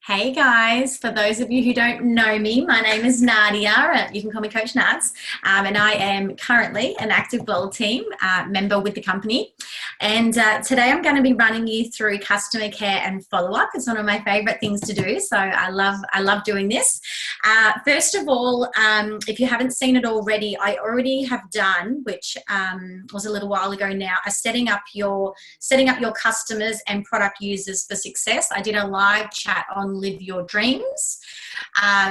Hey guys, for those of you who don't know me, my name is Nadia. You can call me Coach Nads, and I am currently an active Bold Team member with the company. And today I'm going to be running you through customer care and follow-up. It's one of my favorite things to do, so I love doing this. First of all, if you haven't seen it already, I already have done, which was a little while ago now, setting up your customers and product users for success. I did a live chat on Live Your Dreams.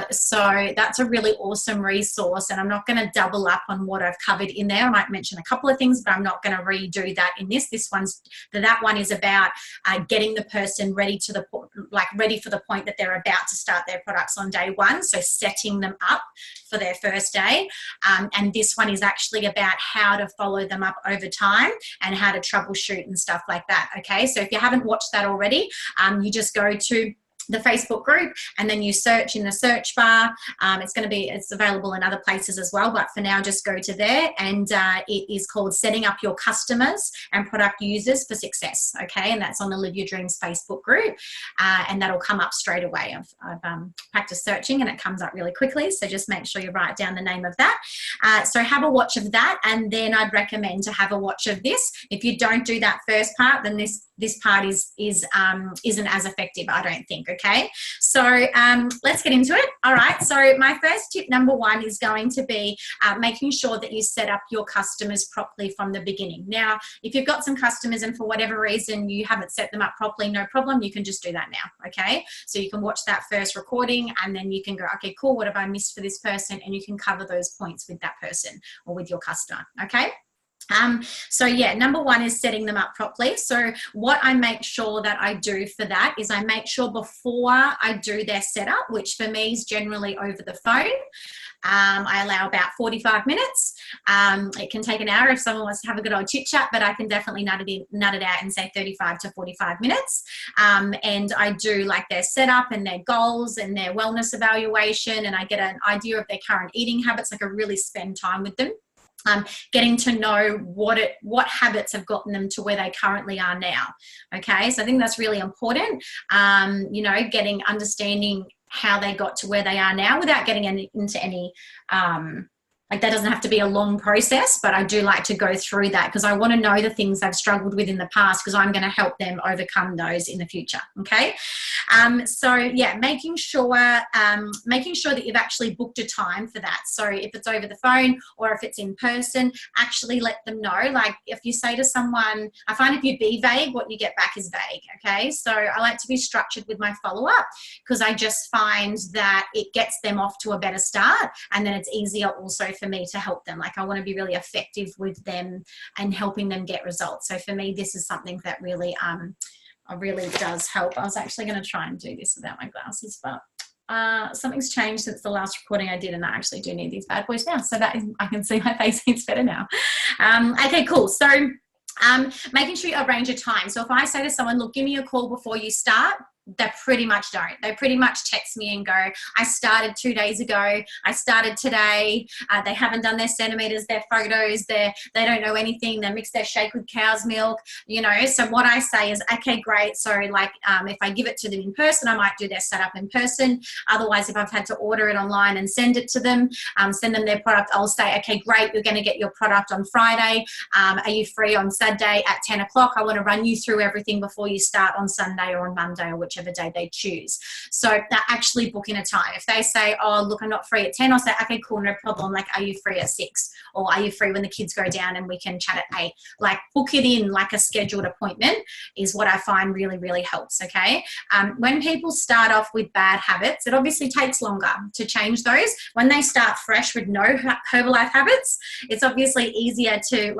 So that's a really awesome resource, and I'm not going to double up on what I've covered in there. I might mention a couple of things, but I'm not going to redo that in this. That one is about getting the person ready for the point that they're about to start their products on day one. So setting them up for their first day. And this one is actually about how to follow them up over time and how to troubleshoot and stuff like that. Okay. So if you haven't watched that already, you just go to the Facebook group and then you search in the search bar. It's available in other places as well, but for now just go to there, and it is called Setting Up Your Customers and Product Users for Success. Okay, and that's on the Live Your Dreams Facebook group, and that'll come up straight away. I've practiced searching and it comes up really quickly, so just make sure you write down the name of that. So have a watch of that, and then I'd recommend to have a watch of this. If you don't do that first part, then this part isn't as effective, I don't think. Okay, so let's get into it. All right, so my first tip, number one, is going to be making sure that you set up your customers properly from the beginning. Now, if you've got some customers and for whatever reason you haven't set them up properly, no problem, you can just do that now. Okay, so you can watch that first recording and then you can go, okay, cool, what have I missed for this person? And you can cover those points with that person or with your customer. Okay. So yeah, number one is setting them up properly. So what I make sure that I do for that is I make sure before I do their setup, which for me is generally over the phone, I allow about 45 minutes. It can take an hour if someone wants to have a good old chit chat, but I can definitely nut it out and say 35 to 45 minutes. And I do like their setup and their goals and their wellness evaluation, and I get an idea of their current eating habits. Like I really spend time with them. Getting to know what habits have gotten them to where they currently are now. Okay, so I think that's really important. Understanding how they got to where they are now without getting into any that doesn't have to be a long process, but I do like to go through that because I want to know the things they've struggled with in the past, because I'm going to help them overcome those in the future. Okay. So yeah, making sure that you've actually booked a time for that. So if it's over the phone or if it's in person, actually let them know. Like if you say to someone, I find if you be vague, what you get back is vague. Okay. So I like to be structured with my follow-up because I just find that it gets them off to a better start, and then it's easier also for me to help them. Like I want to be really effective with them and helping them get results. So for me, this is something that really does help. I was actually going to try and do this without my glasses, but something's changed since the last recording I did, and I actually do need these bad boys now. So I can see my face, it's better now. Okay, cool. So making sure you arrange a time. So if I say to someone, look, give me a call before you start, they pretty much don't. They pretty much text me and go, I started 2 days ago. I started today. They haven't done their centimeters, their photos. They don't know anything. They mix their shake with cow's milk, So what I say is, okay, great. So if I give it to them in person, I might do their setup in person. Otherwise, if I've had to order it online and send it to them, send them their product, I'll say, okay, great. You're going to get your product on Friday. Are you free on Saturday at 10 o'clock? I want to run you through everything before you start on Sunday or on Monday or whichever day they choose. So they're actually booking a time. If they say, oh, look, I'm not free at 10, I'll say, okay, cool, no problem. Like, are you free at 6? Or are you free when the kids go down and we can chat at 8? Like, book it in like a scheduled appointment is what I find really, really helps, okay? When people start off with bad habits, it obviously takes longer to change those. When they start fresh with no Herbalife habits, it's obviously easier to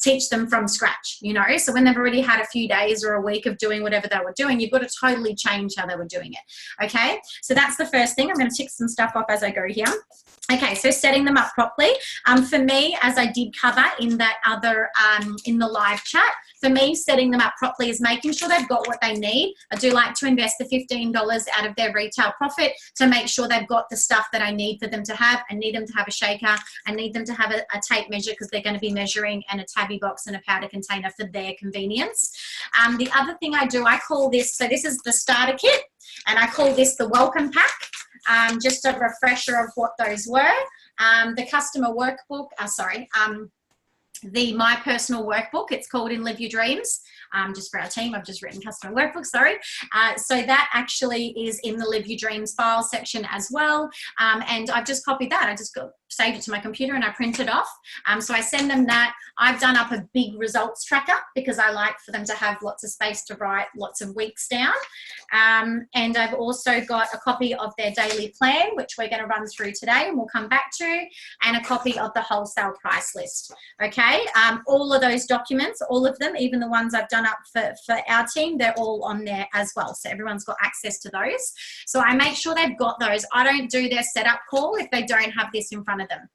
teach them from scratch, So when they've already had a few days or a week of doing whatever they were doing, you've got to totally change how they were doing it. Okay, so that's the first thing. I'm going to tick some stuff off as I go here. Okay, so setting them up properly. For me, as I did cover in that other in the live chat, for me, setting them up properly is making sure they've got what they need. I do like to invest the $15 out of their retail profit to make sure they've got the stuff that I need for them to have. I need them to have a shaker. I need them to have a tape measure because they're going to be measuring, and a tabby box and a powder container for their convenience. The other thing I do, I call this, so this is the starter kit, and I call this the welcome pack. Just a refresher of what those were. The customer workbook, the My Personal Workbook, it's called in Live Your Dreams. Just for our team, I've just written customer workbook, sorry. So that actually is in the Live Your Dreams file section as well. And I've just copied that. I just saved it to my computer and I print it off. So I send them that. I've done up a big results tracker because I like for them to have lots of space to write lots of weeks down. And I've also got a copy of their daily plan, which we're going to run through today and we'll come back to, and a copy of the wholesale price list. Okay, all of those documents, all of them, even the ones I've done up for our team, they're all on there as well. So everyone's got access to those. So I make sure they've got those. I don't do their setup call if they don't have this in front of them.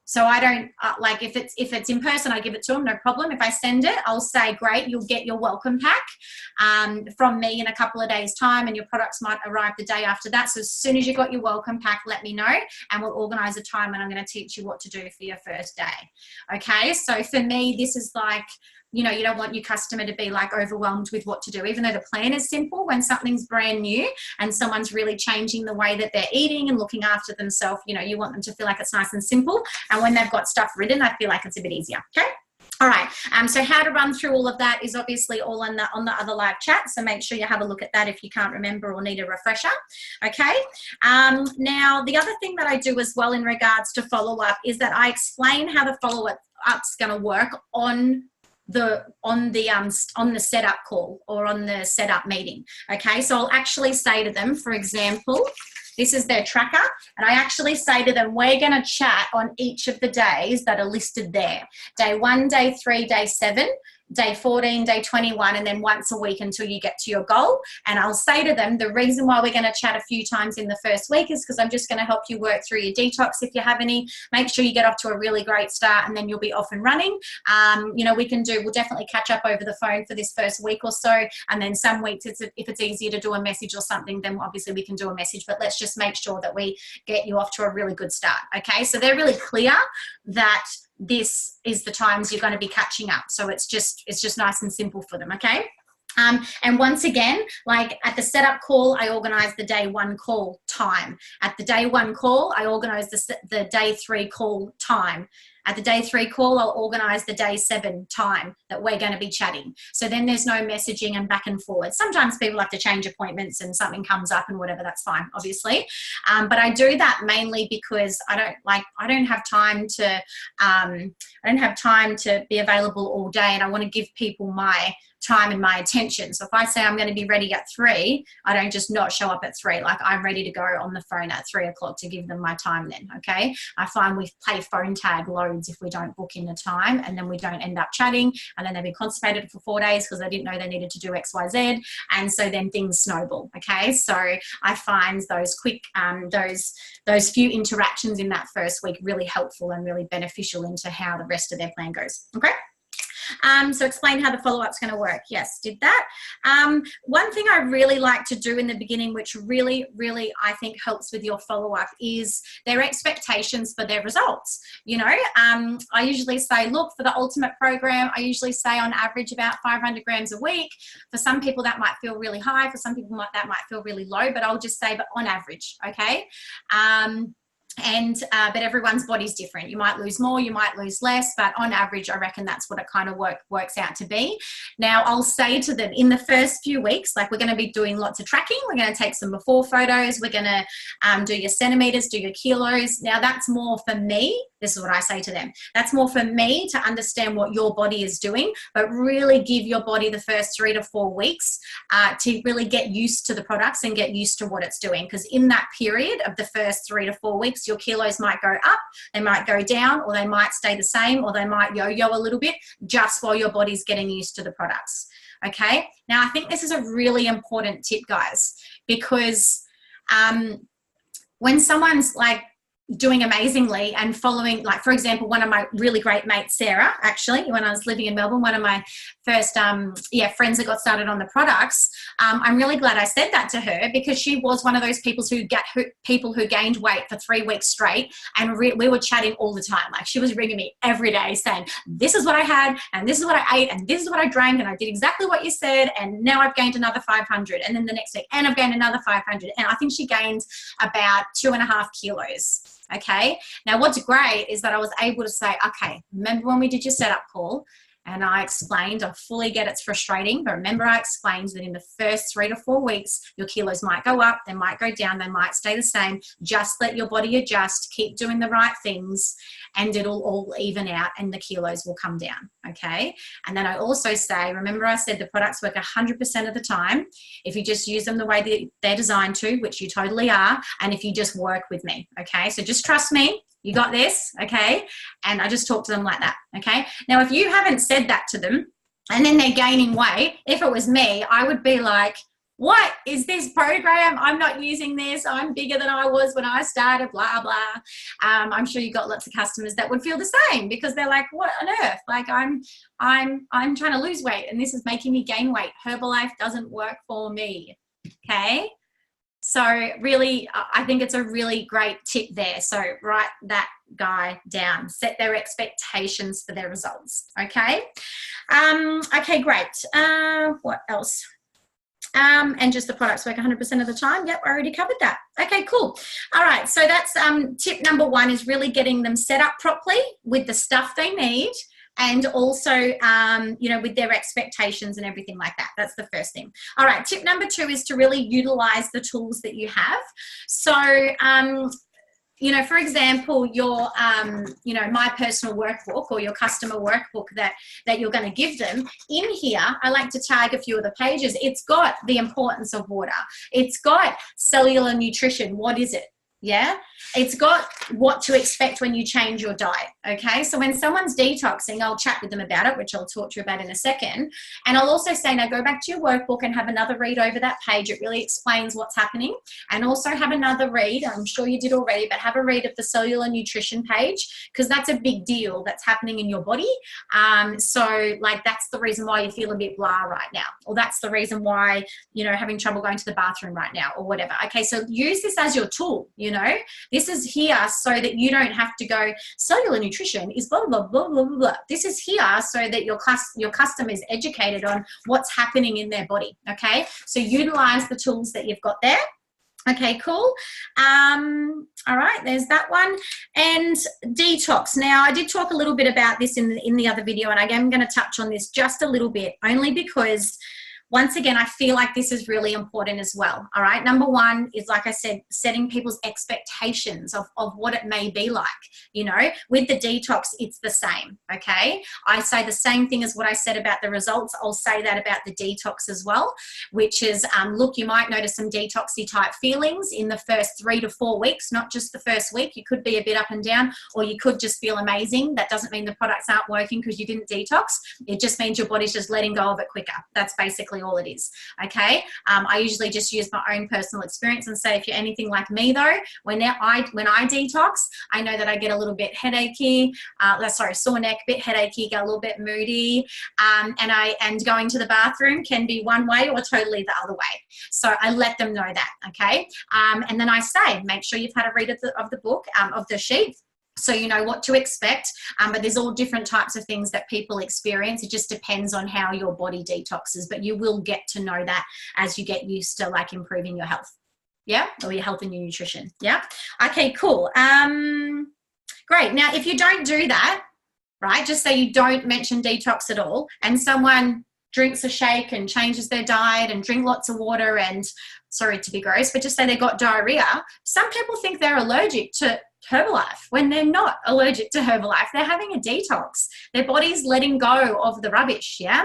So I don't like if it's in person, I give it to them, no problem. If I send it, I'll say, great, you'll get your welcome pack from me in a couple of days' time, and your products might arrive the day after that. So as soon as you got your welcome pack, let me know, and we'll organize a time, and I'm going to teach you what to do for your first day. Okay, so for me, this is like, you know, you don't want your customer to be like overwhelmed with what to do, even though the plan is simple. When something's brand new and someone's really changing the way that they're eating and looking after themselves, you know, you want them to feel like it's nice and simple. And when they've got stuff written, I feel like it's a bit easier. Okay. All right. So how to run through all of that is obviously all on the other live chat. So make sure you have a look at that if you can't remember or need a refresher. Okay. Now the other thing that I do as well in regards to follow up is that I explain how the follow up's going to work on the setup call or on the setup meeting. Okay, so I'll actually say to them, for example, this is their tracker, and I actually say to them, we're going to chat on each of the days that are listed there. Day 1, day 3, day 7, day 14, day 21, and then once a week until you get to your goal. And I'll say to them, the reason why we're going to chat a few times in the first week is because I'm just going to help you work through your detox if you have any. Make sure you get off to a really great start, and then you'll be off and running. You know, we'll definitely catch up over the phone for this first week or so. And then some weeks, if it's easier to do a message or something, then obviously we can do a message, but let's just make sure that we get you off to a really good start. Okay, so they're really clear that this is the times you're going to be catching up. So it's just nice and simple for them. Okay. And once again, like at the setup call, I organize the day 1 call time. At the day 1 call, I organize the day 3 call time. At the day 3 call, I'll organize the day 7 time that we're going to be chatting. So then there's no messaging and back and forward. Sometimes people have to change appointments and something comes up and whatever, that's fine, obviously. But I do that mainly because I don't have time to be available all day, and I want to give people my time and my attention. So if I say I'm going to be ready at 3, I don't just not show up at 3. Like, I'm ready to go on the phone at 3 o'clock to give them my time then. Okay. I find we play phone tag loads if we don't book in the time, and then we don't end up chatting, and then they've been constipated for 4 days because they didn't know they needed to do XYZ. And so then things snowball. Okay. So I find those quick, those few interactions in that first week really helpful and really beneficial into how the rest of their plan goes. Okay. So explain how the follow-up's going to work. Yes, did that. One thing I really like to do in the beginning, which really, really I think helps with your follow-up, is their expectations for their results. You know, I usually say, look, for the ultimate program, I usually say on average about 500 grams a week. For some people that might feel really high. For some people that might feel really low, but I'll just say, but on average, okay? But everyone's body's different. You might lose more, you might lose less, but on average, I reckon that's what it kind of works out to be. Now, I'll say to them in the first few weeks, like, we're going to be doing lots of tracking. We're going to take some before photos. We're going to do your centimeters, do your kilos. Now, that's more for me. This is what I say to them. That's more for me to understand what your body is doing, but really give your body the first 3 to 4 weeks to really get used to the products and get used to what it's doing. Because in that period of the first 3 to 4 weeks, your kilos might go up, they might go down, or they might stay the same, or they might yo-yo a little bit just while your body's getting used to the products. Okay. Now, I think this is a really important tip, guys, because when someone's like, doing amazingly and following, like, for example, one of my really great mates, Sarah, actually, when I was living in Melbourne, one of my first friends that got started on the products. I'm really glad I said that to her, because she was one of those people who gained weight for 3 weeks straight, and we were chatting all the time. Like, she was ringing me every day saying, this is what I had, and this is what I ate, and this is what I drank, and I did exactly what you said, and now I've gained another 500, and then the next week, and I've gained another 500, and I think she gained about 2.5 kilos. Okay, now what's great is that I was able to say, okay, remember when we did your setup call and I explained, I fully get it's frustrating, but remember I explained that in the first 3 to 4 weeks, your kilos might go up, they might go down, they might stay the same. Just let your body adjust, keep doing the right things, and it'll all even out and the kilos will come down, okay? And then I also say, remember I said the products work 100% of the time if you just use them the way they're designed to, which you totally are, and if you just work with me, okay? So just trust me. You got this, okay? And I just talk to them like that, okay? Now, if you haven't said that to them and then they're gaining weight, if it was me, I would be like, what is this program? I'm not using this. I'm bigger than I was when I started, blah, blah. I'm sure you got lots of customers that would feel the same, because they're like, what on earth? Like, I'm trying to lose weight and this is making me gain weight. Herbalife doesn't work for me, okay? So really, I think it's a really great tip there. So write that guy down. Set their expectations for their results. Okay. Okay, great. What else? And just the products work 100% of the time. Yep, I already covered that. Okay, cool. All right. So that's tip number 1, is really getting them set up properly with the stuff they need. And also, with their expectations and everything like that. That's the first thing. All right, tip number 2 is to really utilize the tools that you have. So, for example, your, my personal workbook or your customer workbook that you're going to give them, in here, I like to tag a few of the pages. It's got the importance of water. It's got cellular nutrition. What is it? Yeah, it's got what to expect when you change your diet, okay? So when someone's detoxing, I'll chat with them about it, which I'll talk to you about in a second. And I'll also say, now go back to your workbook and have another read over that page. It really explains what's happening. And also have another read, I'm sure you did already, but have a read of the cellular nutrition page, because that's a big deal that's happening in your body. So like, that's the reason why you feel a bit blah right now, or that's the reason why, having trouble going to the bathroom right now, or whatever. Okay, so use this as your tool, This is here so that you don't have to go, cellular nutrition is blah, blah, blah, blah, blah, blah. This is here so that your customer is educated on what's happening in their body, okay? So utilize the tools that you've got there. Okay, cool. All right, there's that one. And detox. Now, I did talk a little bit about this in the other video, and I am going to touch on this just a little bit, only because once again, I feel like this is really important as well. All right. Number 1 is, like I said, setting people's expectations of what it may be like. With the detox, it's the same. Okay. I say the same thing as what I said about the results. I'll say that about the detox as well, which is, look, you might notice some detoxy type feelings in the first 3 to 4 weeks, not just the first week. You could be a bit up and down, or you could just feel amazing. That doesn't mean the products aren't working because you didn't detox. It just means your body's just letting go of it quicker. That's basically all it is. Okay. I usually just use my own personal experience and say, if you're anything like me though, when I detox, I know that I get a little bit headachy, sore neck, a bit headachy, get a little bit moody, and going to the bathroom can be one way or totally the other way. So I let them know that. Okay. And then I say, make sure you've had a read of the book, of the sheet, so you know what to expect. But there's all different types of things that people experience. It just depends on how your body detoxes, but you will get to know that as you get used to like improving your health. Yeah. Or your health and your nutrition. Yeah. Okay, cool. Great. Now, if you don't do that, right, just say you don't mention detox at all, and someone drinks a shake and changes their diet and drink lots of water and, sorry to be gross, but just say they got diarrhea. Some people think they're allergic to Herbalife when they're not allergic to Herbalife. They're having a detox. Their body's letting go of the rubbish, yeah?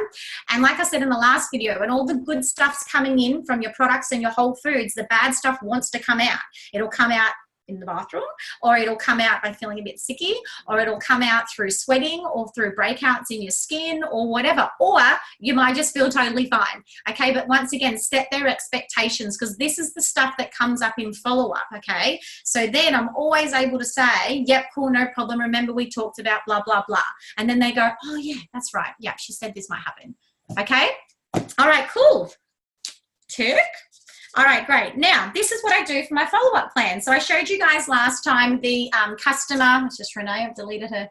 And like I said in the last video, when all the good stuff's coming in from your products and your whole foods, the bad stuff wants to come out. It'll come out in the bathroom, or it'll come out by feeling a bit sicky, or it'll come out through sweating or through breakouts in your skin or whatever, or you might just feel totally fine. Okay, but once again, set their expectations, because this is the stuff that comes up in follow-up. Okay, so then I'm always able to say, yep, cool, no problem, remember we talked about blah blah blah, and then they go, oh yeah, that's right, yeah, she said this might happen. Okay, all right, cool, tick. All right, great. Now, this is what I do for my follow-up plan. So I showed you guys last time the customer, it's just Renee, I've deleted her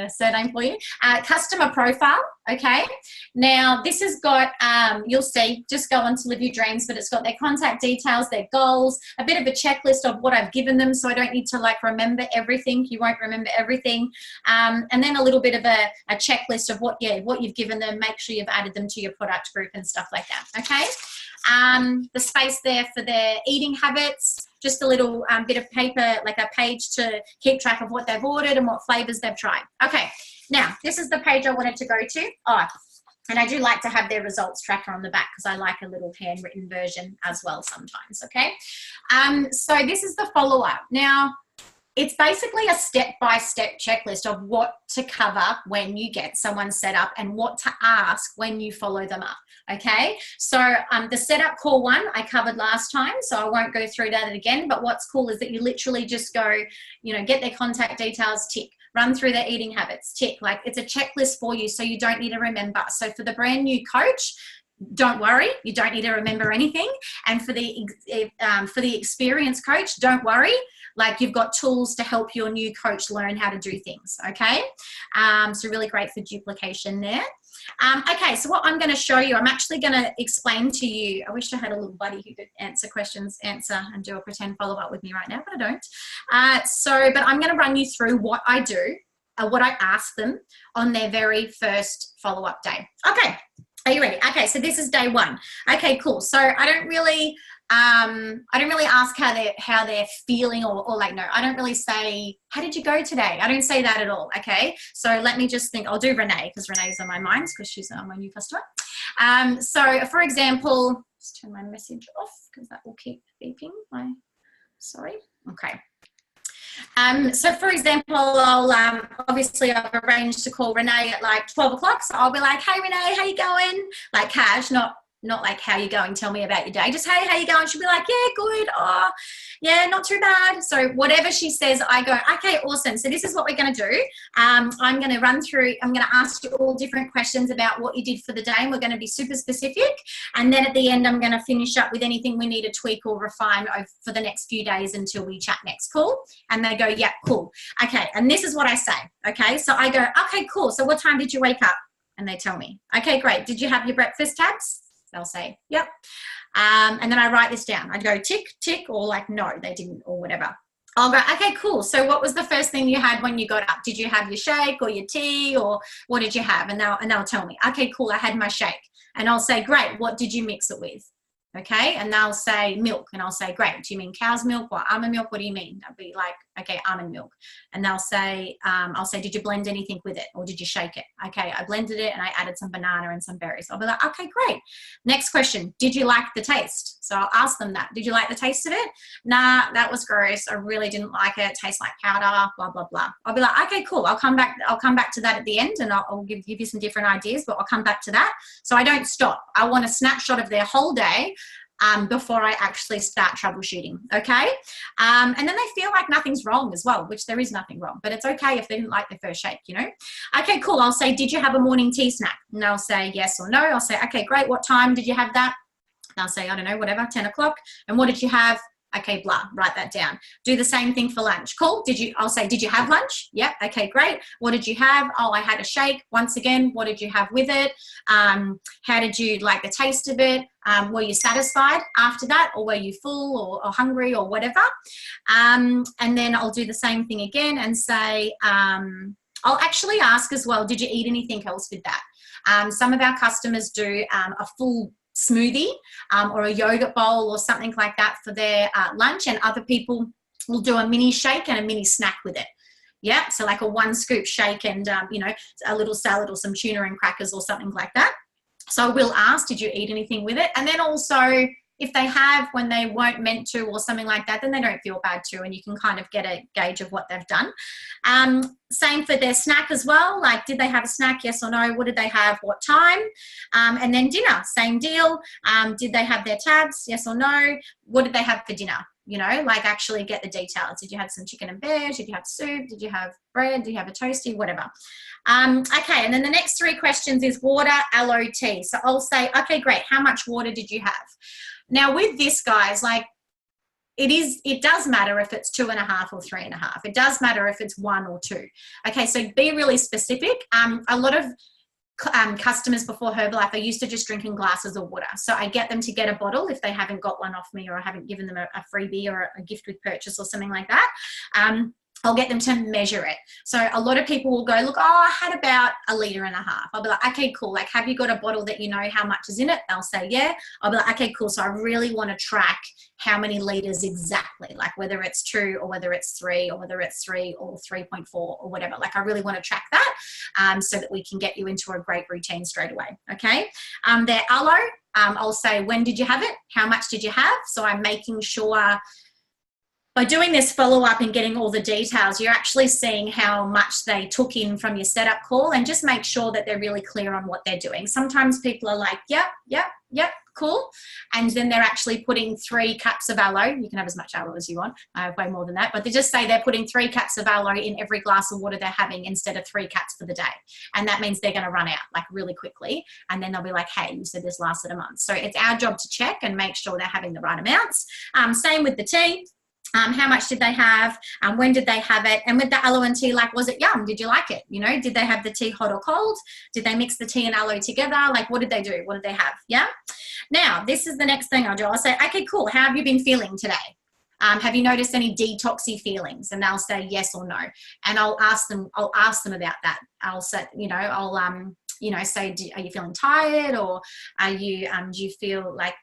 surname for you, customer profile, okay? Now, this has got, you'll see, just go on to Live Your Dreams, but it's got their contact details, their goals, a bit of a checklist of what I've given them, so I don't need to like remember everything. You won't remember everything. And then a little bit of a checklist of what you've given them. Make sure you've added them to your product group and stuff like that, okay? The space there for their eating habits, just a little bit of paper, like a page to keep track of what they've ordered and what flavors they've tried. Okay, now this is the page I wanted to go to. Oh, and I do like to have their results tracker on the back because I like a little handwritten version as well sometimes, okay? So this is the follow-up. Now, it's basically a step-by-step checklist of what to cover when you get someone set up and what to ask when you follow them up, okay? So the setup call one I covered last time, so I won't go through that again, but what's cool is that you literally just go, you know, get their contact details, tick, run through their eating habits, tick, like it's a checklist for you so you don't need to remember. So for the brand new coach, don't worry, you don't need to remember anything. And for the experienced coach, don't worry, like you've got tools to help your new coach learn how to do things, okay? So really great for duplication there. Okay, so what I'm going to show you, I'm actually going to explain to you, I wish I had a little buddy who could answer and do a pretend follow-up with me right now, but I don't. But I'm going to run you through what I do, what I ask them on their very first follow-up day. Okay. Are you ready? Okay, so this is day one. Okay, cool. So I don't really ask how they're feeling or like, no, I don't really say, how did you go today? I don't say that at all, okay? So let me just think, I'll do Renee because Renee's on my mind because she's my new customer. So for example, just turn my message off because that will keep beeping. Sorry. Okay. So for example, I'll obviously I've arranged to call Renee at like 12 o'clock. So I'll be like, hey Renee, how you going? Like cash, not like how you going, tell me about your day. Just, hey, how you going? She'll be like, yeah, good. Oh, yeah, not too bad. So whatever she says, I go, okay, awesome. So this is what we're going to do. I'm going to run through, I'm going to ask you all different questions about what you did for the day. And we're going to be super specific. And then at the end, I'm going to finish up with anything we need to tweak or refine for the next few days until we chat next. Cool? And they go, yeah, cool. Okay. And this is what I say. Okay. So I go, okay, cool. So what time did you wake up? And they tell me, okay, great. Did you have your breakfast, Tabs? They'll say, yep. And then I write this down. I'd go tick, tick, or like, no, they didn't, or whatever. I'll go, okay, cool. So what was the first thing you had when you got up? Did you have your shake or your tea, or what did you have? And they'll tell me, okay, cool, I had my shake. And I'll say, great, what did you mix it with? Okay, and they'll say milk, and I'll say, great, do you mean cow's milk or almond milk? What do you mean? I'll be like, okay, almond milk. And they'll say, I'll say, did you blend anything with it, or did you shake it? Okay, I blended it and I added some banana and some berries. I'll be like, okay, great. Next question, did you like the taste? So I'll ask them that. Did you like the taste of it? Nah, that was gross. I really didn't like it. It tastes like powder, blah, blah, blah. I'll be like, okay, cool. I'll come back to that at the end, and I'll give you some different ideas, but I'll come back to that. So I don't stop. I want a snapshot of their whole day before I actually start troubleshooting, okay? And then they feel like nothing's wrong as well, which there is nothing wrong, but it's okay if they didn't like their first shake, you know? Okay, cool. I'll say, did you have a morning tea snack? And they'll say yes or no. I'll say, okay, great. What time did you have that? And I'll say, I don't know, whatever, 10 o'clock. And what did you have? Okay, blah, write that down. Do the same thing for lunch. Cool. I'll say, did you have lunch? Yep. Okay, great. What did you have? Oh, I had a shake. Once again, what did you have with it? How did you like the taste of it? Were you satisfied after that, or were you full or hungry or whatever? And then I'll do the same thing again and say, I'll actually ask as well, did you eat anything else with that? Some of our customers do a full smoothie or a yogurt bowl or something like that for their lunch, and other people will do a mini shake and a mini snack with it. Yeah, so like a 1 scoop shake and you know, a little salad or some tuna and crackers or something like that. So we'll ask, did you eat anything with it? And then also, If they have when they weren't meant to or something like that, then they don't feel bad too, and you can kind of get a gauge of what they've done. Same for their snack as well. Like, did they have a snack? Yes or no? What did they have? What time? And then dinner, same deal. Did they have their tabs? Yes or no? What did they have for dinner? You know, like actually get the details. Did you have some chicken and veg? Did you have soup? Did you have bread? Did you have a toasty? Whatever. Okay, and then the next 3 questions is water, aloe, tea. So I'll say, okay, great. How much water did you have? Now with this, guys, like it does matter if it's 2.5 or 3.5. It does matter if it's 1 or 2. Okay, so be really specific. A lot of customers before Herbalife are used to just drinking glasses of water. So I get them to get a bottle if they haven't got one off me, or I haven't given them a freebie or a gift with purchase or something like that. I'll get them to measure it. So a lot of people will go, look, I had about 1.5 liters. I'll be like, okay, cool. Like, have you got a bottle that you know how much is in it? They'll say, yeah. I'll be like, okay, cool. So I really want to track how many liters exactly, like whether it's 2 or whether it's 3 or whether it's 3 or 3.4 or whatever. Like, I really want to track that so that we can get you into a great routine straight away. Okay. Their aloe, I'll say, when did you have it? How much did you have? So I'm making sure by doing this follow-up and getting all the details, you're actually seeing how much they took in from your setup call, and just make sure that they're really clear on what they're doing. Sometimes people are like, yep, cool. And then they're actually putting 3 cups of aloe. You can have as much aloe as you want. I have way more than that. But they just say they're putting 3 cups of aloe in every glass of water they're having instead of 3 cups for the day. And that means they're going to run out like really quickly. And then they'll be like, hey, you said this lasted a month. So it's our job to check and make sure they're having the right amounts. Same with the tea. How much did they have? When did they have it? And with the aloe and tea, like, was it yum? Did you like it? You know, did they have the tea hot or cold? Did they mix the tea and aloe together? Like, what did they do? What did they have? Yeah. Now, this is the next thing I'll do. I'll say, okay, cool. How have you been feeling today? Have you noticed any detoxy feelings? And they'll say yes or no. And I'll ask them about that. I'll say, say, are you feeling tired, or are you, do you feel like,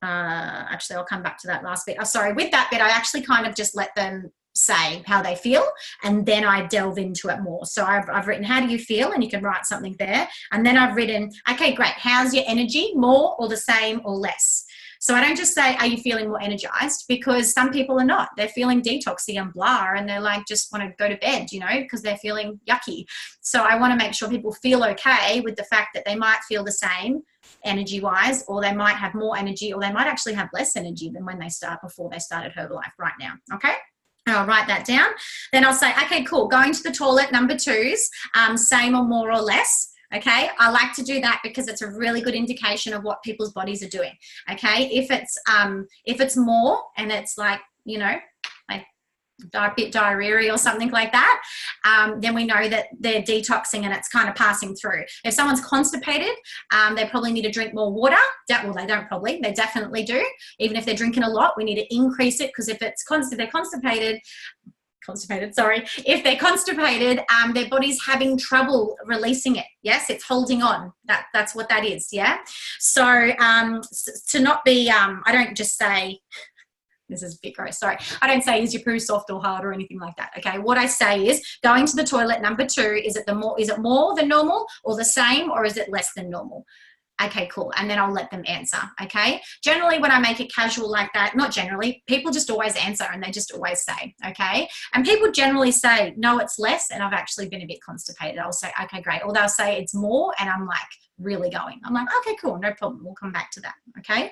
actually I'll come back to that last bit. Sorry, with that bit I actually kind of just let them say how they feel, and then I delve into it more. So I've written, how do you feel? And you can write something there. And then I've written, okay, great, how's your energy? More or the same or less? So I don't just say, are you feeling more energized? Because some people are not. They're feeling detoxy and blah, and they're like, just want to go to bed, you know, because they're feeling yucky. So I want to make sure people feel okay with the fact that they might feel the same energy wise, or they might have more energy, or they might actually have less energy than when they before they started Herbalife right now. Okay. And I'll write that down. Then I'll say, okay, cool. Going to the toilet, number 2s, same or more or less. Okay, I like to do that because it's a really good indication of what people's bodies are doing. Okay, if it's more and it's like, you know, like a bit diarrhea or something like that, then we know that they're detoxing and it's kind of passing through. If someone's constipated, they probably need to drink more water. Well, they don't probably, they definitely do. Even if they're drinking a lot, we need to increase it, because if they're constipated, if they're constipated, their body's having trouble releasing it. Yes, it's holding on. That's what that is. Yeah. So to not be, I don't just say, this is a bit gross, sorry. I don't say, is your poo soft or hard or anything like that. Okay. What I say is, going to the toilet, number 2, is it more than normal, or the same, or is it less than normal? Okay, cool. And then I'll let them answer. Okay. Generally, when I make it casual like that, not generally, people just always answer, and they just always say, okay. And people generally say, no, it's less, and I've actually been a bit constipated. I'll say, okay, great. Or they'll say it's more, and I'm like really going. I'm like, okay, cool. No problem. We'll come back to that. Okay.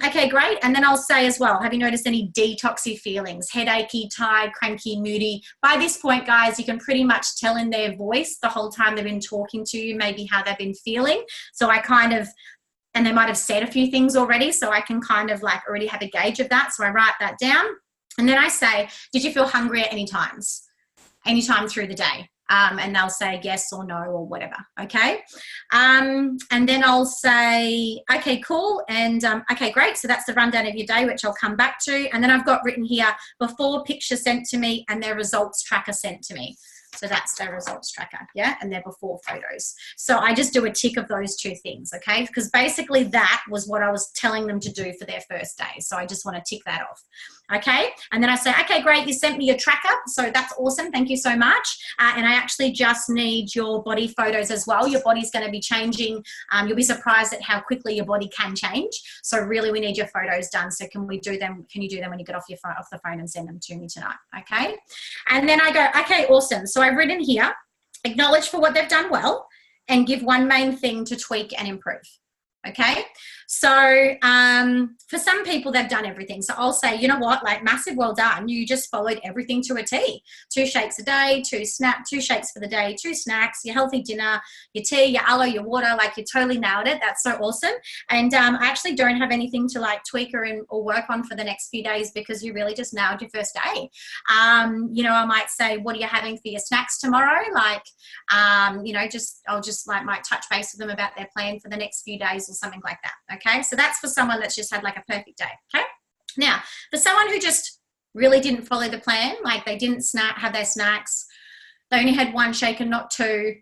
Okay, great. And then I'll say as well, have you noticed any detoxy feelings? Headachy, tired, cranky, moody? By this point, guys, you can pretty much tell in their voice the whole time they've been talking to you, maybe how they've been feeling. So and they might have said a few things already, so I can kind of like already have a gauge of that. So I write that down. And then I say, did you feel hungry at any time through the day? And they'll say yes or no or whatever. Okay. And then I'll say, okay, cool. And okay, great. So that's the rundown of your day, which I'll come back to. And then I've got written here, before picture sent to me and their results tracker sent to me. So that's their results tracker, yeah, and their before photos. So I just do a tick of those two things, okay? Because basically that was what I was telling them to do for their first day. So I just want to tick that off, okay? And then I say, okay, great, you sent me your tracker, so that's awesome, thank you so much. And I actually just need your body photos as well. Your body's going to be changing. You'll be surprised at how quickly your body can change. So really, we need your photos done. So can we do them? Can you do them when you get off the phone and send them to me tonight? Okay. And then I go, okay, awesome. So I've written here, acknowledge for what they've done well and give one main thing to tweak and improve. Okay. So for some people, they've done everything. So I'll say, you know what, like massive well done. You just followed everything to a T. 2 shakes a day, 2 shakes for the day, 2 snacks, your healthy dinner, your tea, your aloe, your water, like you totally nailed it. That's so awesome. And I actually don't have anything to like tweak or work on for the next few days because you really just nailed your first day. You know, I might say, what are you having for your snacks tomorrow? Like, you know, I'll just like might touch base with them about their plan for the next few days or something like that. Okay, so that's for someone that's just had like a perfect day. Okay, now for someone who just really didn't follow the plan, like they didn't have their snacks, they only had 1 shake and not 2,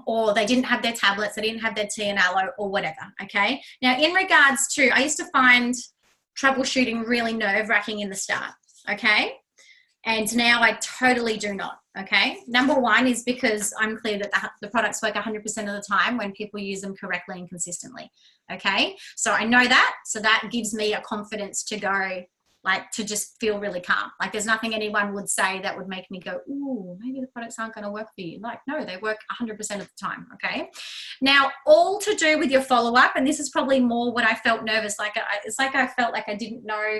or they didn't have their tablets, they didn't have their tea and aloe or whatever. Okay, now in regards to, I used to find troubleshooting really nerve-wracking in the start. Okay, and now I totally do not. Okay, number 1 is because I'm clear that the products work 100% of the time when people use them correctly and consistently. Okay, so I know that, so that gives me a confidence to go, like, to just feel really calm. Like there's nothing anyone would say that would make me go, ooh, maybe the products aren't going to work for you. Like, no, they work 100% of the time. Okay, now all to do with your follow-up, and this is probably more what I felt nervous, like it's like I felt like I didn't know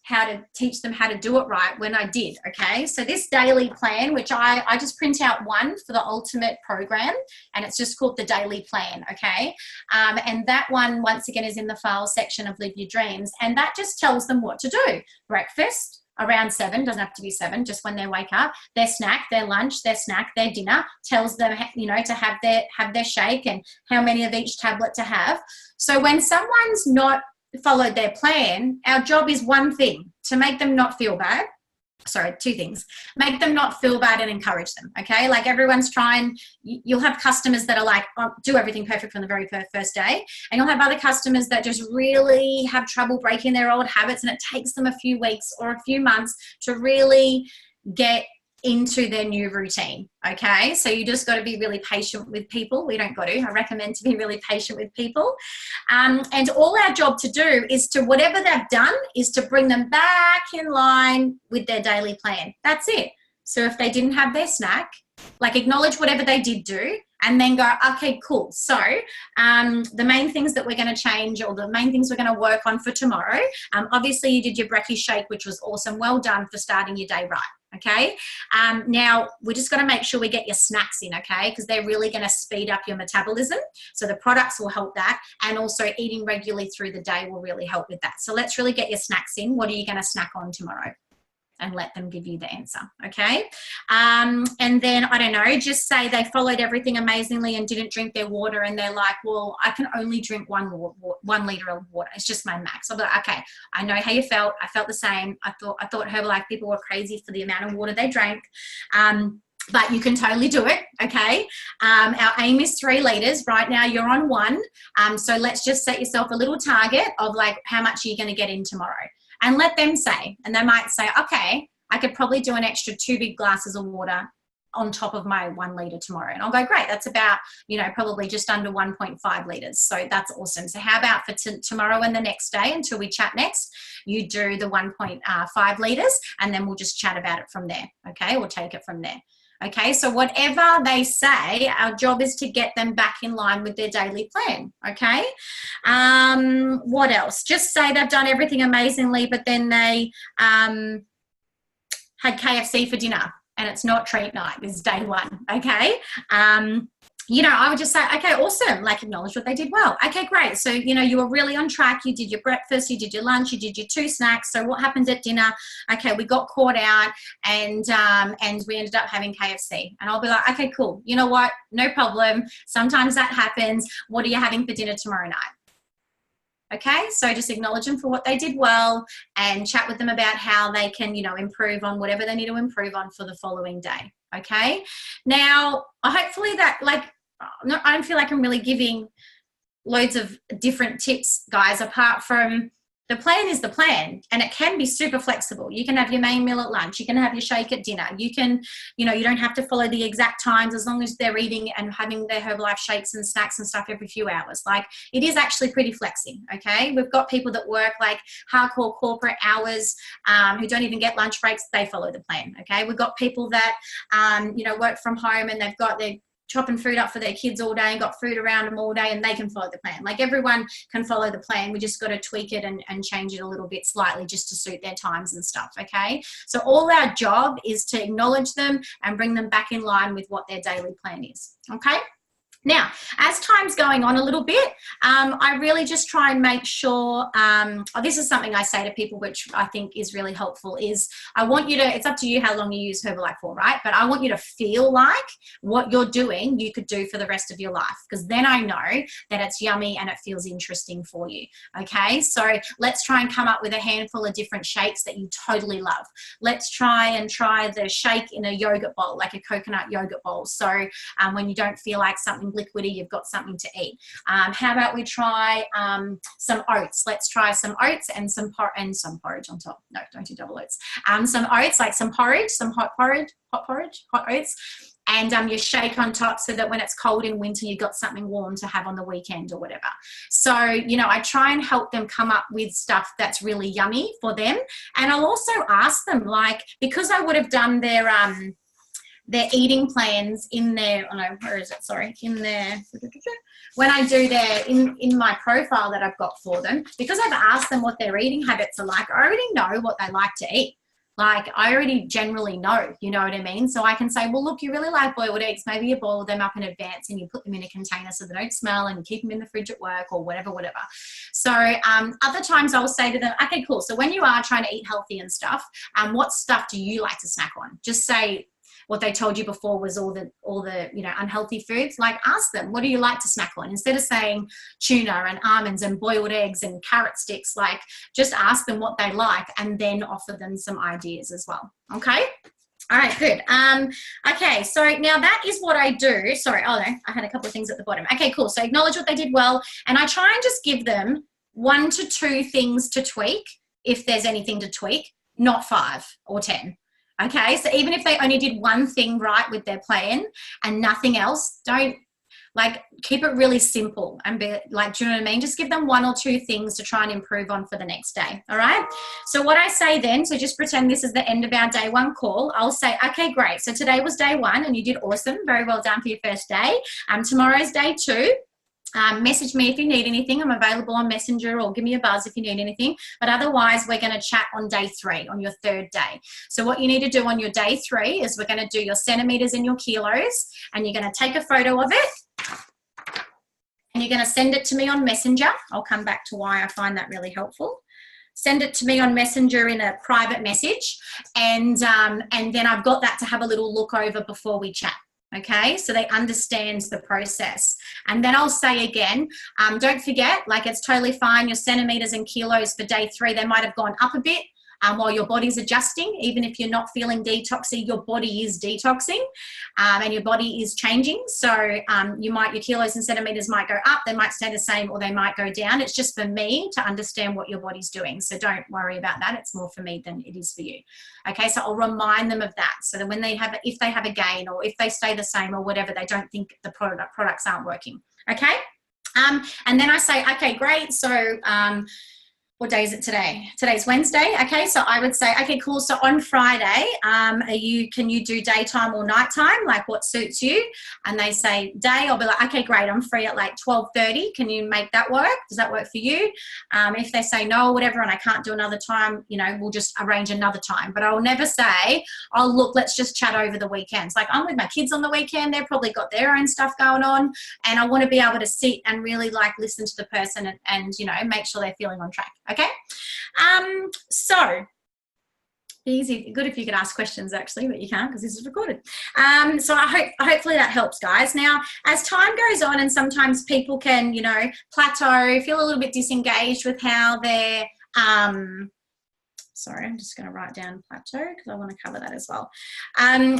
how to teach them how to do it right when I did. Okay, so this daily plan, which I just print out one for the ultimate program, and it's just called the daily plan. Okay, and that one once again is in the file section of Live Your Dreams, and that just tells them what to do. Breakfast around 7, doesn't have to be 7, just when they wake up. Their snack, their lunch, their snack, their dinner, tells them, you know, to have their shake and how many of each tablet to have. So when someone's not followed their plan, our job is one thing, to make them not feel bad. Sorry, 2 things. Make them not feel bad and encourage them, okay? Like everyone's trying, you'll have customers that are like, oh, do everything perfect from the very first day, and you'll have other customers that just really have trouble breaking their old habits, and it takes them a few weeks or a few months to really get into their new routine. Okay, so you just got to be really patient with people. We don't got to. I recommend to be really patient with people. And all our job to do is to, whatever they've done, is to bring them back in line with their daily plan. That's it. So if they didn't have their snack, like acknowledge whatever they did do, and then go, okay, cool. So the main things that we're going to change, or the main things we're going to work on for tomorrow, obviously you did your brekkie shake, which was awesome. Well done for starting your day right. Okay, now we're just going to make sure we get your snacks in, okay, because they're really going to speed up your metabolism. So the products will help that, and also eating regularly through the day will really help with that. So let's really get your snacks in. What are you going to snack on tomorrow? And let them give you the answer, okay? And then, I don't know, just say they followed everything amazingly and didn't drink their water, and they're like, well, I can only drink 1 litre of water. It's just my max. I'll be like, okay, I know how you felt. I felt the same. I thought Herbalife people were crazy for the amount of water they drank. But you can totally do it, okay? Our aim is 3 litres. Right now you're on 1. So let's just set yourself a little target of like, how much are you going to get in tomorrow? And let them say, and they might say, okay, I could probably do an extra 2 big glasses of water on top of my 1 litre tomorrow. And I'll go, great, that's about, you know, probably just under 1.5 litres. So that's awesome. So how about for tomorrow and the next day, until we chat next, you do the 1.5 litres, and then we'll just chat about it from there, okay? We'll take it from there. Okay, so whatever they say, our job is to get them back in line with their daily plan, okay? What else? Just say they've done everything amazingly, but then they had KFC for dinner, and it's not treat night, it's day 1, okay? You know, I would just say, okay, awesome, like acknowledge what they did well. Okay, great. So, you know, you were really on track. You did your breakfast, you did your lunch, you did your 2 snacks. So what happened at dinner? Okay, we got caught out, and we ended up having KFC. And I'll be like, okay, cool. You know what? No problem. Sometimes that happens. What are you having for dinner tomorrow night? Okay, so just acknowledge them for what they did well and chat with them about how they can, improve on whatever they need to improve on for the following day. Okay, now hopefully that, I don't feel like I'm really giving loads of different tips, guys, apart from the plan is the plan, and it can be super flexible. You can have your main meal at lunch, you can have your shake at dinner, you can, you don't have to follow the exact times as long as they're eating and having their Herbalife shakes and snacks and stuff every few hours. Like, it is actually pretty flexing. Okay, we've got people that work like hardcore corporate hours, who don't even get lunch breaks. They follow the plan. Okay, we've got people that work from home and they've got their chopping food up for their kids all day and got food around them all day, and they can follow the plan. Like, everyone can follow the plan. We just got to tweak it and change it a little bit slightly just to suit their times and stuff. Okay, so all our job is to acknowledge them and bring them back in line with what their daily plan is. Okay, now, as time's going on a little bit, I really just try and make sure, this is something I say to people, which I think is really helpful, is I want you to, it's up to you how long you use Herbalife for, right? But I want you to feel like what you're doing, you could do for the rest of your life, because then I know that it's yummy and it feels interesting for you. Okay, so let's try and come up with a handful of different shakes that you totally love. Let's try the shake in a yogurt bowl, like a coconut yogurt bowl. So when you don't feel like something liquidy, you've got something to eat. How about we try some oats? Let's try some oats and some porridge on top. No, don't do double oats. Some oats, like some porridge, some hot oats, and your shake on top, so that when it's cold in winter, you've got something warm to have on the weekend or whatever. So, I try and help them come up with stuff that's really yummy for them. And I'll also ask them, like, because I would have done their eating plans in their, when I do their, in my profile that I've got for them, because I've asked them what their eating habits are like, I already know what they like to eat. Like, I already generally know, you know what I mean? So I can say, well, look, you really like boiled eggs. Maybe you boil them up in advance and you put them in a container so they don't smell, and you keep them in the fridge at work or whatever. So other times I'll say to them, okay, cool. So when you are trying to eat healthy and stuff, what stuff do you like to snack on? Just say what they told you before was all the unhealthy foods. Like, ask them, what do you like to snack on? Instead of saying tuna and almonds and boiled eggs and carrot sticks, like, just ask them what they like and then offer them some ideas as well. Okay, all right, good. Okay, so now that is what I do. Sorry, I had a couple of things at the bottom. Okay, cool. So acknowledge what they did well, and I try and just give them 1 to 2 things to tweak, if there's anything to tweak, not 5 or 10. Okay, so even if they only did one thing right with their plan and nothing else, don't, keep it really simple and be like, do you know what I mean? Just give them 1 or 2 things to try and improve on for the next day. All right, so what I say then, so just pretend this is the end of our day 1 call. I'll say, okay, great, so today was day 1 and you did awesome, very well done for your first day. Tomorrow's day 2. Message me if you need anything. I'm available on Messenger, or give me a buzz if you need anything. But otherwise, we're going to chat on day 3, on your 3rd day. So what you need to do on your day 3 is we're going to do your centimeters and your kilos, and you're going to take a photo of it, and you're going to send it to me on Messenger. I'll come back to why I find that really helpful. Send it to me on Messenger in a private message, and then I've got that to have a little look over before we chat. Okay, so they understand the process. And then I'll say again, don't forget, like, it's totally fine, your centimeters and kilos for day 3, they might have gone up a bit while your body's adjusting. Even if you're not feeling detoxy, your body is detoxing, and your body is changing. So your kilos and centimeters might go up, they might stay the same, or they might go down. It's just for me to understand what your body's doing. So don't worry about that. It's more for me than it is for you. Okay, so I'll remind them of that, so that when if they have a gain, or if they stay the same or whatever, they don't think the products aren't working. Okay, and then I say, okay, great. So what day is it today? Today's Wednesday. Okay, so I would say, okay, cool. So on Friday, can you do daytime or nighttime? Like, what suits you? And they say day. I'll be like, okay, great. I'm free at like 12:30. Can you make that work? Does that work for you? If they say no or whatever, and I can't do another time, we'll just arrange another time. But I'll never say, oh, look, let's just chat over the weekends. Like, I'm with my kids on the weekend. They've probably got their own stuff going on, and I want to be able to sit and really listen to the person and make sure they're feeling on track. Okay, so Easy, good if you could ask questions actually, but you can't because this is recorded. So hopefully that helps, guys. Now, as time goes on, and sometimes people can, plateau, feel a little bit disengaged with how they're. Sorry, I'm just going to write down plateau because I want to cover that as well.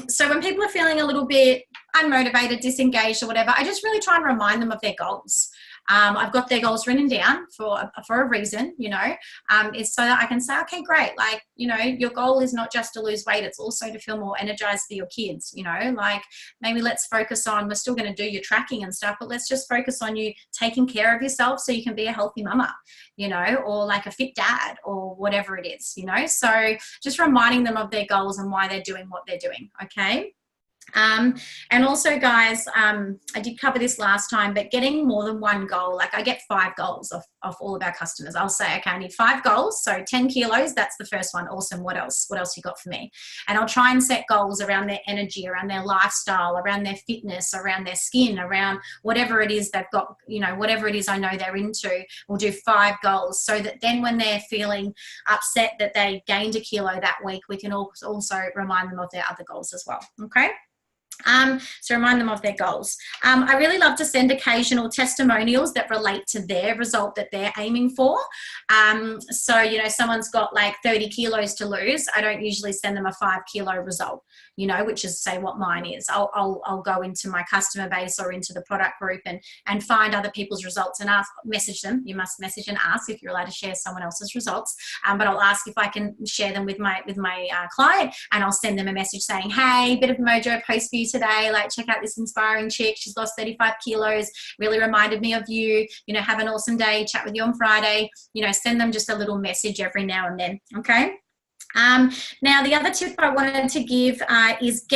So when people are feeling a little bit unmotivated, disengaged, or whatever, I just really try and remind them of their goals. I've got their goals written down for a reason, it's so that I can say, okay, great. Like, your goal is not just to lose weight. It's also to feel more energized for your kids, like maybe let's focus on, we're still going to do your tracking and stuff, but let's just focus on you taking care of yourself so you can be a healthy mama, or like a fit dad or whatever it is, so just reminding them of their goals and why they're doing what they're doing. Okay. And also, guys, I did cover this last time, but getting more than one goal, like I get 5 goals off all of our customers. I'll say, okay, I need 5 goals. So 10 kilos, that's the first one. Awesome. What else? What else you got for me? And I'll try and set goals around their energy, around their lifestyle, around their fitness, around their skin, around whatever it is they've got, whatever it is I know they're into. We'll do 5 goals so that then when they're feeling upset that they gained a kilo that week, we can also remind them of their other goals as well. Okay. So remind them of their goals. I really love to send occasional testimonials that relate to their result that they're aiming for. So, someone's got like 30 kilos to lose. I don't usually send them a 5 kilo result, which is say what mine is. I'll go into my customer base or into the product group and find other people's results and message them. You must message and ask if you're allowed to share someone else's results. But I'll ask if I can share them with my client, and I'll send them a message saying, hey, bit of mojo post for you today, like check out this inspiring chick, she's lost 35 kilos, really reminded me of you, have an awesome day, chat with you on Friday, send them just a little message every now and then. Okay. Now the other tip I wanted to give is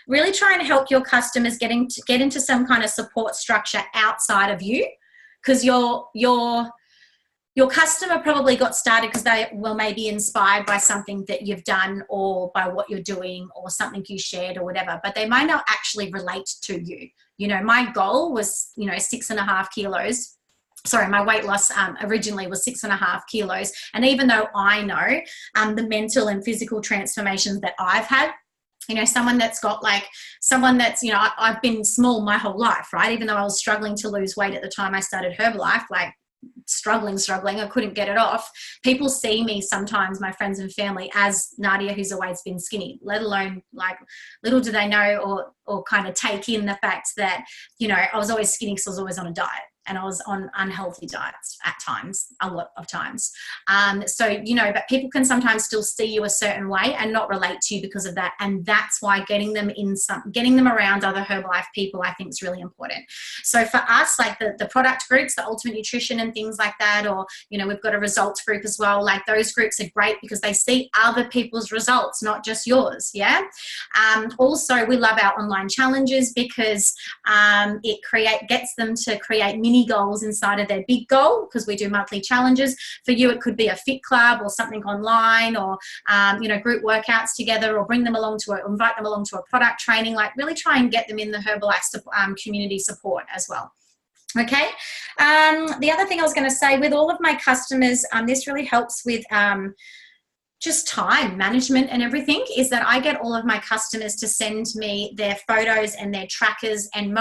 really trying to help your customers get into some kind of support structure outside of you, because your customer probably got started because they were maybe inspired by something that you've done or by what you're doing or something you shared or whatever, but they might not actually relate to you. My goal was, 6.5 kilos. Sorry, my weight loss originally was 6.5 kilos. And even though I know the mental and physical transformations that I've had, someone that's, I've been small my whole life, right? Even though I was struggling to lose weight at the time I started Herbalife, like struggling, I couldn't get it off. People see me sometimes, my friends and family, as Nadia who's always been skinny, let alone like little do they know or kind of take in the fact that, I was always skinny because I was always on a diet. And I was on unhealthy diets at times, a lot of times. But people can sometimes still see you a certain way and not relate to you because of that. And that's why getting them around other Herbalife people, I think is really important. So for us, like the product groups, the Ultimate Nutrition and things like that, or, we've got a results group as well. Like those groups are great because they see other people's results, not just yours. Yeah. Also, we love our online challenges because it gets them to create mini goals inside of their big goal, because we do monthly challenges. For you, it could be a fit club or something online, or group workouts together, or invite them along to a product training. Like really try and get them in the Herbalife community support as well. Okay. The other thing I was going to say, with all of my customers, this really helps with just time management and everything, is that I get all of my customers to send me their photos and their trackers, and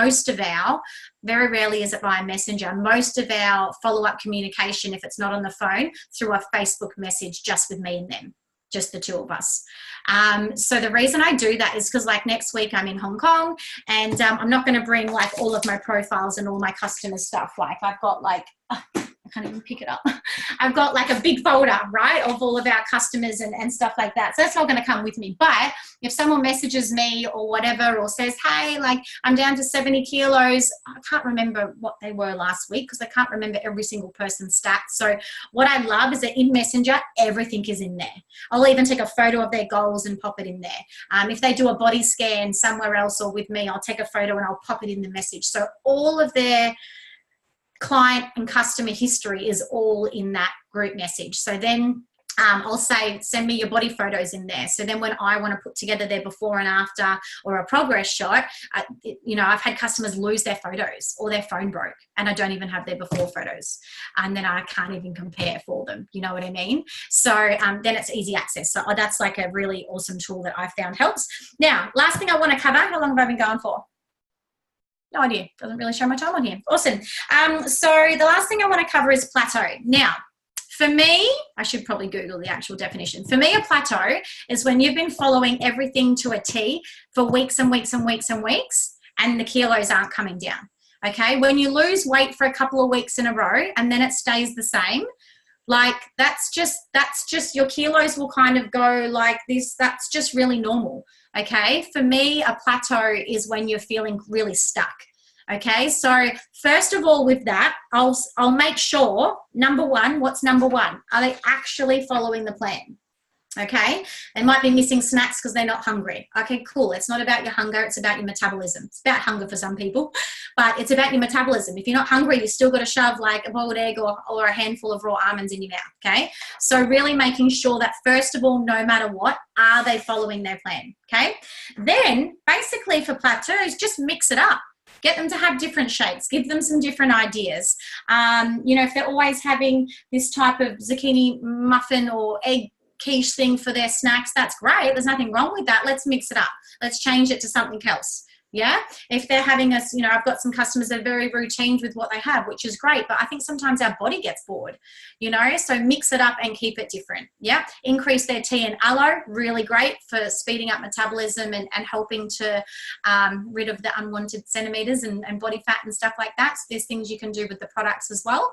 very rarely is it via Messenger, most of our follow-up communication, if it's not on the phone, through a Facebook message just with me and them, just the two of us. So the reason I do that is because like next week I'm in Hong Kong, and I'm not going to bring like all of my profiles and all my customer stuff. Like I've got like, I can't even pick it up. I've got like a big folder, right, of all of our customers and stuff like that. So that's not going to come with me. But if someone messages me or whatever, or says, hey, like I'm down to 70 kilos, I can't remember what they were last week because I can't remember every single person's stats. So what I love is that in Messenger, everything is in there. I'll even take a photo of their goals and pop it in there. If they do a body scan somewhere else or with me, I'll take a photo and I'll pop it in the message. So all of their client and customer history is all in that group message. So then I'll say, send me your body photos in there. So then when I want to put together their before and after or a progress shot, I've had customers lose their photos or their phone broke and I don't even have their before photos. And then I can't even compare for them. You know what I mean? So then it's easy access. So that's like a really awesome tool that I found helps. Now, last thing I want to cover, how long have I been going for? No idea. Doesn't really show my time on here. Awesome. So the last thing I want to cover is plateau. Now, for me, I should probably Google the actual definition. For me, a plateau is when you've been following everything to a T for weeks and weeks and weeks and weeks, and the kilos aren't coming down. Okay, when you lose weight for a couple of weeks in a row and then it stays the same, like that's just your kilos will kind of go like this. That's just really normal. Okay, for me, a plateau is when you're feeling really stuck. Okay, so first of all with that, I'll make sure, number one, what's number one? Are they actually following the plan? Okay, they might be missing snacks because they're not hungry. Okay, cool. It's not about your hunger, it's about your metabolism. It's about hunger for some people, but it's about your metabolism. If you're not hungry, you still got to shove like a boiled egg or a handful of raw almonds in your mouth, okay? So really making sure that first of all, no matter what, are they following their plan, okay? Then basically for plateaus, just mix it up. Get them to have different shapes. Give them some different ideas. If they're always having this type of zucchini muffin or egg quiche thing for their snacks, that's great. There's nothing wrong with that. Let's mix it up. Let's change it to something else. Yeah. If they're having I've got some customers that are very routine with what they have, which is great. But I think sometimes our body gets bored, so mix it up and keep it different. Yeah. Increase their tea and aloe. Really great for speeding up metabolism and helping to rid of the unwanted centimeters and body fat and stuff like that. So there's things you can do with the products as well.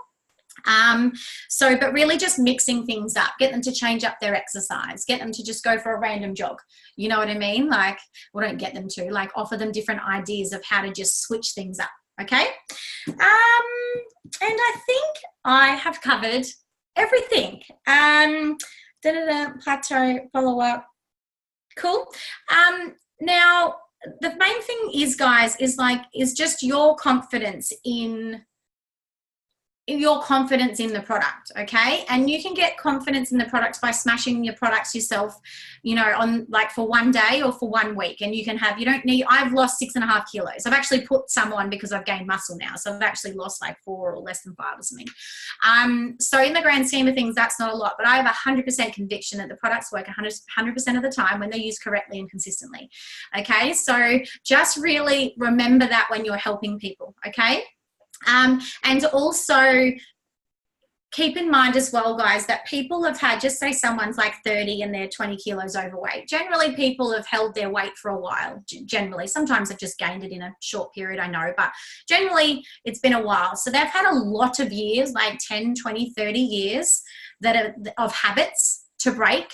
But really just mixing things up, get them to change up their exercise, get them to just go for a random jog. You know what I mean? Don't get them to, offer them different ideas of how to just switch things up. Okay. And I think I have covered everything. Plateau, follow up. Cool. Now the main thing is, guys, is just your confidence in the product, okay? And you can get confidence in the product by smashing your products yourself, on for one day or for 1 week. And I've lost 6.5 kilos. I've actually put some on because I've gained muscle now. So I've actually lost 4 or less than 5 or something. So in the grand scheme of things, that's not a lot, but I have 100% conviction that the products work 100% of the time when they're used correctly and consistently. Okay. So just really remember that when you're helping people. Okay. And also keep in mind as well, guys, that people have had, just say someone's 30 and they're 20 kilos overweight. Generally, people have held their weight for a while. Generally, sometimes they've just gained it in a short period, I know, but generally it's been a while. So they've had a lot of years, 10, 20, 30 years of habits to break.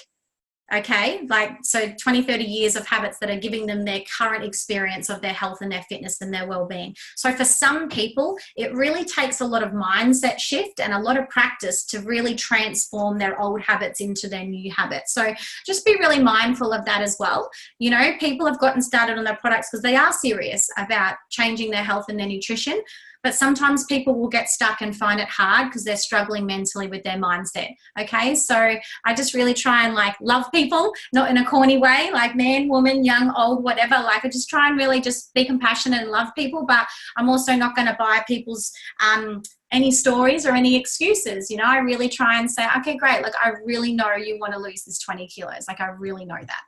Okay, so 20, 30 years of habits that are giving them their current experience of their health and their fitness and their well-being. So for some people, it really takes a lot of mindset shift and a lot of practice to really transform their old habits into their new habits. So just be really mindful of that as well. People have gotten started on their products because they are serious about changing their health and their nutrition. But sometimes people will get stuck and find it hard because they're struggling mentally with their mindset. Okay, so I just really try and love people, not in a corny way, man, woman, young, old, whatever. I just try and really just be compassionate and love people, but I'm also not going to buy people's any stories or any excuses. I really try and say, okay, great. I really know you want to lose this 20 kilos. I really know that.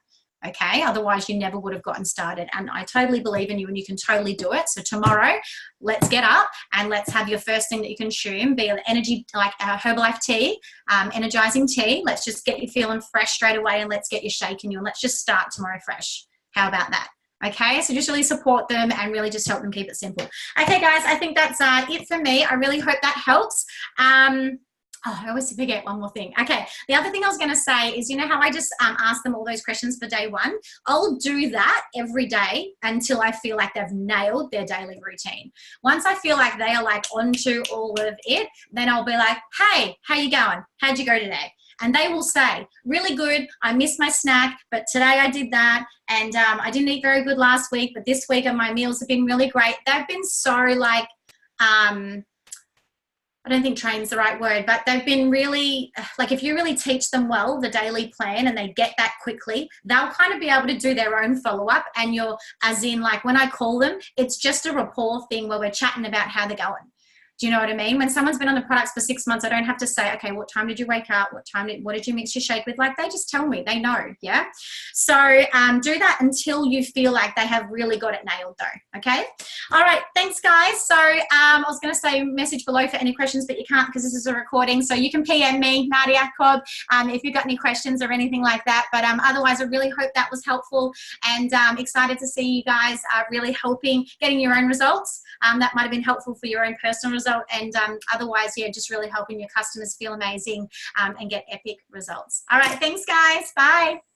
Okay, otherwise you never would have gotten started. And I totally believe in you and you can totally do it. So tomorrow, let's get up and let's have your first thing that you consume be an energy, Herbalife tea, energizing tea. Let's just get you feeling fresh straight away and let's get you shaking you and let's just start tomorrow fresh. How about that? Okay, so just really support them and really just help them keep it simple. Okay, guys, I think that's it for me. I really hope that helps. I always forget one more thing. Okay, the other thing I was going to say is, how I just asked them all those questions for day one? I'll do that every day until I feel like they've nailed their daily routine. Once I feel like they are onto all of it, then I'll be like, hey, how you going? How'd you go today? And they will say, really good. I missed my snack, but today I did that. And I didn't eat very good last week, but this week my meals have been really great. They've been so I don't think train's the right word, but they've been really, like if you really teach them well the daily plan and they get that quickly, they'll kind of be able to do their own follow-up. And you're, as in like when I call them, it's just a rapport thing where we're chatting about how they're going. Do you know what I mean? When someone's been on the products for 6 months, I don't have to say, okay, what time did you wake up? What did you mix your shake with? Like, they just tell me, they know, yeah? So do that until you feel like they have really got it nailed though, okay? All right, thanks guys. So I was gonna say message below for any questions, but you can't because this is a recording. So you can PM me, Nadia Cobb, if you've got any questions or anything like that. But otherwise, I really hope that was helpful, and excited to see you guys really helping, getting your own results. That might have been helpful for your own personal result, and otherwise, yeah, just really helping your customers feel amazing and get epic results. All right, thanks guys, bye.